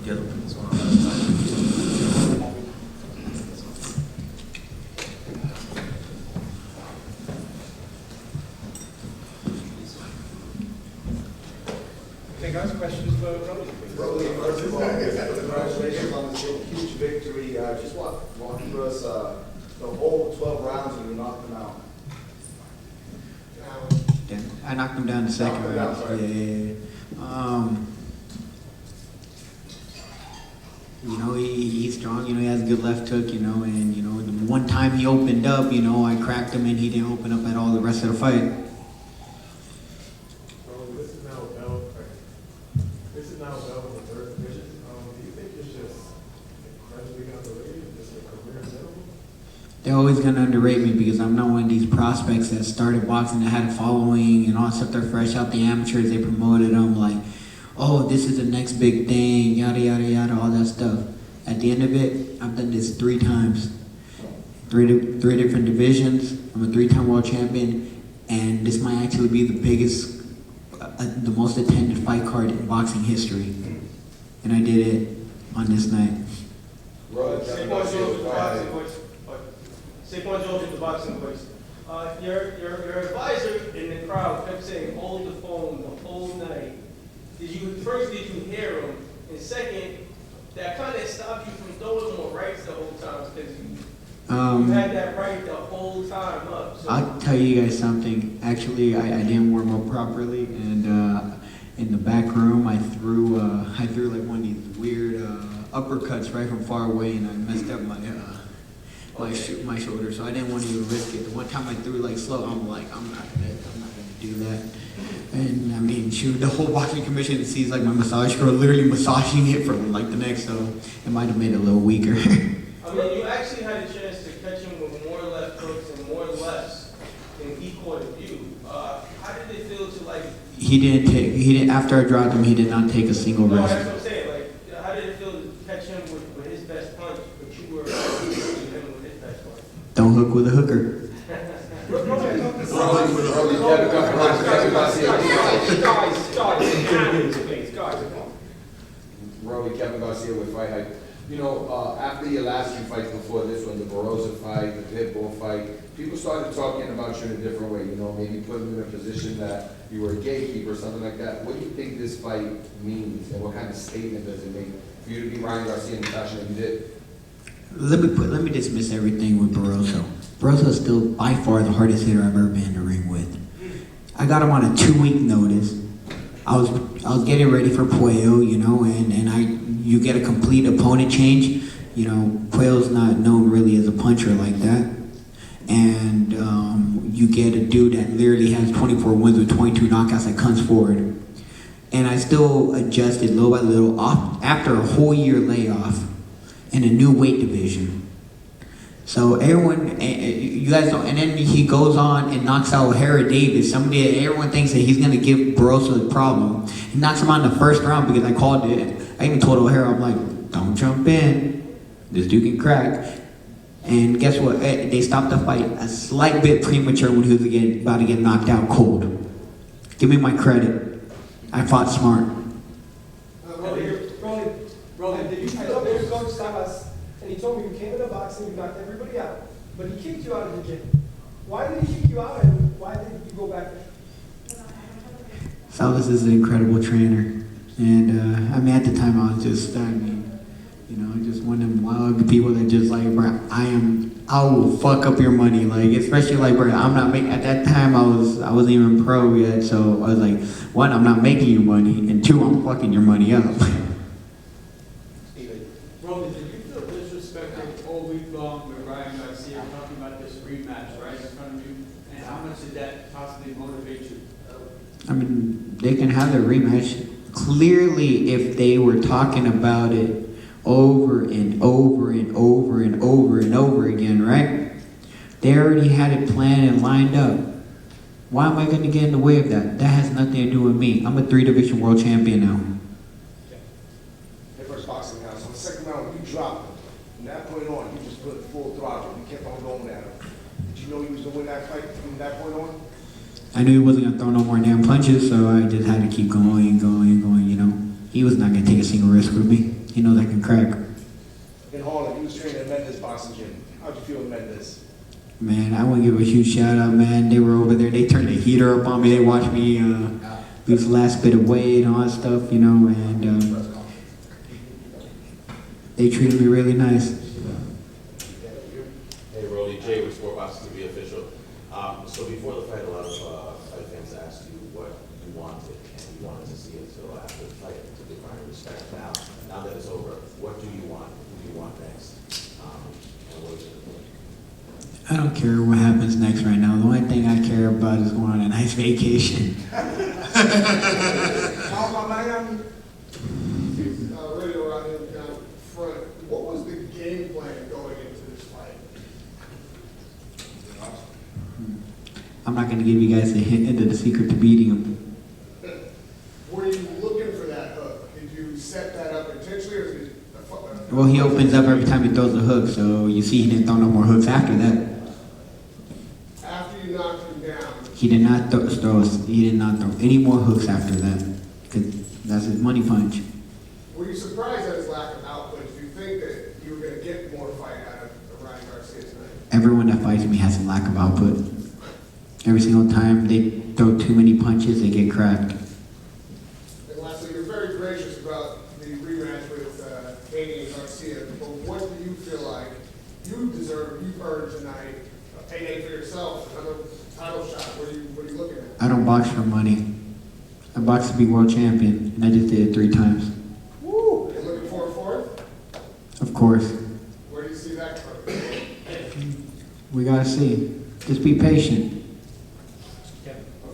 the other one as well. Okay, guys, questions for Rolly? Rolly, first of all, congratulations on this huge victory. Just walk through us the whole 12 rounds and you knocked them out. Yeah, I knocked him down the second round. Yeah. You know, he's strong, you know, he has a good left hook, you know, and, you know, the one time he opened up, you know, I cracked him and he didn't open up at all the rest of the fight. This is now Bell in the third division. Do you think it's just incredibly underrated, just a career minimum? They're always going to underrate me because I'm not one of these prospects that started boxing, that had a following and all that stuff. They're fresh out the amateurs, they promoted them like, oh, this is the next big thing, yada, yada, yada, all that stuff. At the end of it, I've done this 3 times. Three different divisions. I'm a 3-time world champion, and this might actually be the biggest, the most attended fight card in boxing history. And I did it on this night. Saquon Jones with the boxing quiz. Your advisor in the crowd kept saying, hold the phone the whole night. Did you hear him? And second, that kind of stopped you from throwing more rights the whole time because you had that right the whole time up. So. I'll tell you guys something. Actually, I didn't warm up properly, and in the back room, I threw like one of these weird uppercuts right from far away, and I messed up my shoulder. So I didn't want to even risk it. The one time I threw like slow, I'm like, I'm not gonna do that. And I mean, shoot, the whole boxing commission sees like my massage girl literally massaging it for like the next, so it might have made it a little weaker. I mean, you actually had a chance to catch him with more left hooks and more lefts than he caught of you. How did it feel to like? He didn't. After I dropped him, he did not take a single No, risk. that's what I'm saying. Like, how did it feel to catch him with his best punch, but you were hitting him with his best punch? Don't hook with a hooker. Rolly, Kevin Garcia with Fight Hype. You know, after your last 2 fights before this one, the Barossa fight, the Pitbull fight, people started talking about you in a different way, you know, maybe putting you in a position that you were a gatekeeper or something like that. What do you think this fight means, and what kind of statement does it make for you to be Ryan Garcia in the fashion that you did? Let me dismiss everything with Barossa. Barossa is still by far the hardest hitter I've ever been in the ring with. I got him on a 2-week notice. I was getting ready for Puello, you know, and you get a complete opponent change. You know, Puello's not known really as a puncher like that. And you get a dude that literally has 24 wins with 22 knockouts that comes forward. And I still adjusted little by little after a whole year layoff in a new weight division. So everyone, you guys don't, and then he goes on and knocks out O'Hara Davis. Somebody, everyone thinks that he's going to give Barossa a problem. He knocks him out in the first round because I called it. I even told O'Hara, I'm like, don't jump in. This dude can crack. And guess what? They stopped the fight a slight bit premature when he was about to get knocked out cold. Give me my credit. I fought smart. Rolando, did you come there, Coach Salas, and he told me you came into boxing, you knocked everybody out, but he kicked you out of the gym. Why did he kick you out, and why did you go back there? Salas is an incredible trainer. And I mean, at the time I was just, you know, just one of them wild people that just like, bro, I will fuck up your money. Like, especially like, bro, I'm not making, at that time I wasn't even pro yet. So I was like, one, I'm not making you money. And 2, I'm fucking your money up. Rolando, did you feel disrespected all week long with Ryan Garcia talking about this rematch right in front of you? And how much did that possibly motivate you? I mean, they can have their rematch. Clearly, if they were talking about it over and over and over and over and over again, right? They already had it planned and lined up. Why am I going to get in the way of that? That has nothing to do with me. I'm a 3-division world champion now. Your first boxing now, so the second round, you dropped him. From that point on, you just put full throttle. You kept on going at him. Did you know you was going to win that fight from that point on? I knew he wasn't going to throw no more damn punches, so I just had to keep going, you know. He was not going to take a single risk with me. crack. In Harlem, you was training in Mendes boxing gym. How'd you feel in Mendes? Man, I want to give a huge shout out, man. They were over there. They turned the heater up on me. They watched me lose the last bit of weight and all that stuff, you know, and they treated me really nice. Hey, Rolly, Jay with Sport Boxing TV official. So before the fight, a lot of fight fans asked you what you wanted, and you wanted to see until after the fight to divine respect. Now that it's over, what do you want? Who do you want next? And what is it? I don't care what happens next right now. The only thing I care about is going on a nice vacation. How about Miami? Radio around him down front. What was the game plan going into this fight? I'm not going to give you guys the hint into the secret to beating him. Were you looking for that hook? Did you set that up intentionally, or is it Well, he opens up every time he throws a hook, so you see he didn't throw no more hooks after that. after you knocked him down? He did not throw any more hooks after that. 'Cause that's his money punch. Were you surprised at his lack of output? Did you think that you were going to get more fight out of Ryan Garcia tonight? Everyone that fights me has a lack of output. Every single time they throw too many punches, they get cracked. And lastly, you're very gracious about the rematch with Haney and Garcia, but what do you feel like you deserve, you've earned tonight? A payday for yourself, another title shot. What are you looking at? I don't box for money. I box to be world champion, and I just did it 3 times. Woo! And looking for a fourth? Of course. Where do you see that coming? We gotta see. Just be patient.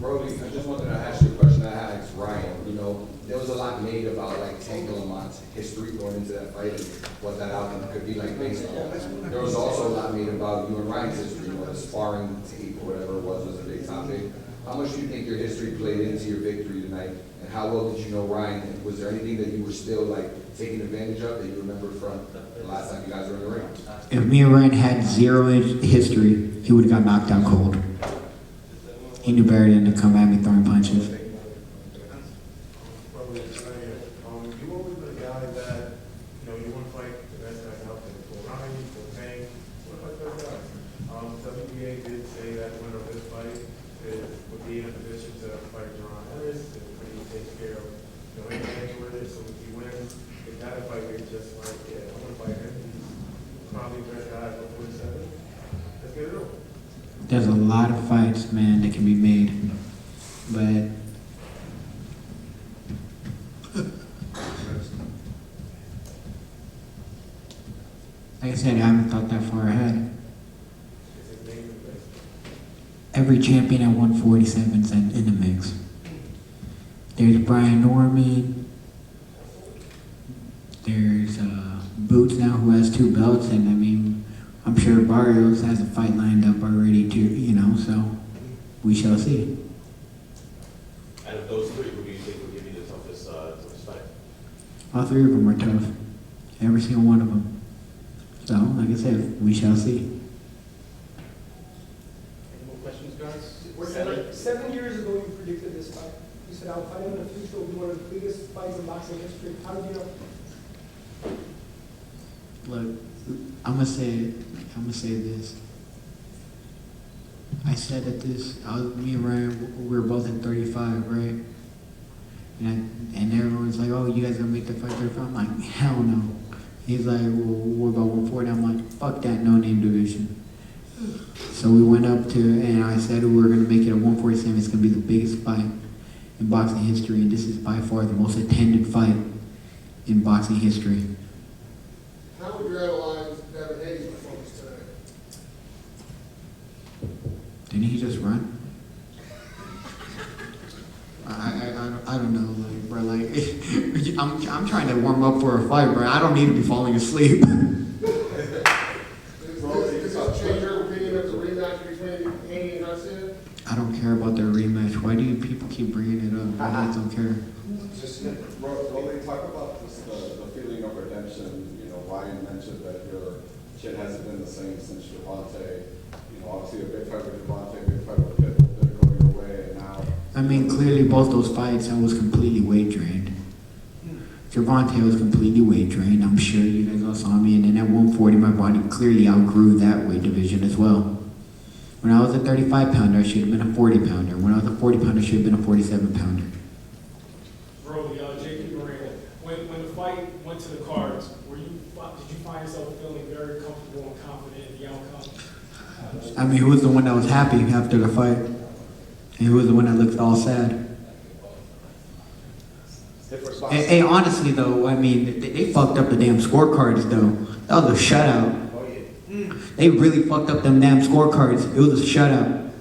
Brody, I just wanted to ask you a question I had asked Ryan. You know, there was a lot made about like Tank Lamont's history going into that fight and what that outcome could be like baseball. There was also a lot made about you and Ryan's history, you know, the sparring tape or whatever it was a big topic. How much do you think your history played into your victory tonight? And how well did you know Ryan? And was there anything that you were still like taking advantage of that you remember from the last time you guys were in the ring? If me and Ryan had 0 history, he would have got knocked out cold. He knew better than to come at me throwing punches. You always been a guy that, you want to fight the best guys out there. For Ryan, for Tank, you want to fight those guys. WBA did say that the winner of this fight would be in a position to fight John Ellis, and he takes care of, anything with it, so if he wins, if that fight is just like, yeah, I want to fight him, he's probably the best guy for 47. Let's get it over. There's a lot of fights, man, that can be made. But like I said, I haven't thought that far ahead. Every champion at 147 is in the mix. There's Brian Norman. There's Boots now, who has 2 belts, and I mean, I'm sure Barrios has a fight lined up already too, so we shall see. Out of those 3, who do you think would give you the toughest fight? All 3 of them are tough. Every single one of them. So, like I said, we shall see. Any more questions, guys? 7 years ago, you predicted this fight. You said, I'll fight him in the future. It'll be one of the biggest fights in boxing history. How did you know? Look, I'm gonna say this. I said that me and Ryan, we were both at 35, right? And everyone's like, oh, you guys gonna make the fight 35? I'm like, hell no. He's like, well, what about 140? I'm like, fuck that no-name division. So we went up to, and I said we were gonna make it at 147. It's gonna be the biggest fight in boxing history, and this is by far the most attended fight in boxing history. How would you analyze Devin Haney's performance tonight? Didn't he just run? I don't know, like, bro, like, I'm trying to warm up for a fight, bro. I don't need to be falling asleep. Does this change your opinion of the rematch between Haney and Garcia? I don't care about their rematch. Why do you people keep bringing it up? I just don't care. Just, Rolly, talk about this, the feeling of redemption. Ryan mentioned that your shit hasn't been the same since Javante. Obviously a big fight with Javante, big fight with Pitbull didn't go your way, and now. I mean, clearly both those fights, I was completely weight drained. Gervonta was completely weight trained. I'm sure you guys all saw me. And then at 140, my body clearly outgrew that weight division as well. When I was a 35 pounder, I should have been a 40 pounder. When I was a 40 pounder, I should have been a 47 pounder. Rolly, JP Moreno, when the fight went to the cards, did you find yourself feeling very comfortable and confident in the outcome? I mean, who was the one that was happy after the fight? And who was the one that looked all sad? Hey, honestly though, I mean, they fucked up the damn scorecards though. That was a shutout. Oh, yeah. They really fucked up them damn scorecards. It was a shutout.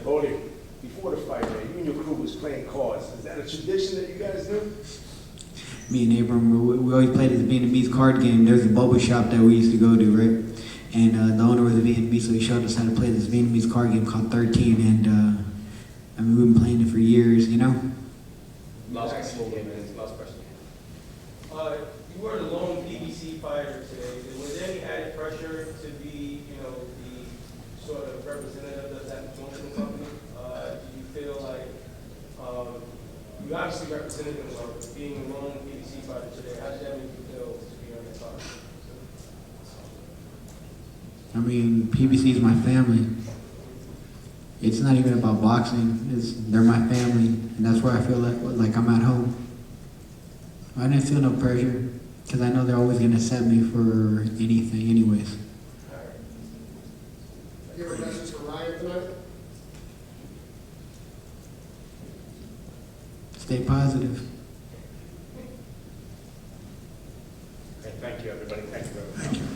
Rolly, before the fight, man, you and your crew was playing cards. Is that a tradition that you guys do? Me and Abram, we always played this Vietnamese card game. There's a boba shop that we used to go to, right? And the owner was a Vietnamese, so he showed us how to play this Vietnamese card game called 13. And I mean, we've been playing it for years, you know? Last question. You were the lone PBC fighter today. Was there any added pressure to be, the sort of representative of that promotional company? Do you feel like you obviously represented them well, but being a lone PBC fighter today, how did that make you feel to be on that card? I mean, PBC is my family. It's not even about boxing. They're my family, and that's where I feel like I'm at home. I didn't feel no pressure, because I know they're always going to accept me for anything anyways. You have a message for Ryan tonight? Stay positive. Okay, thank you, everybody. Thank you very much.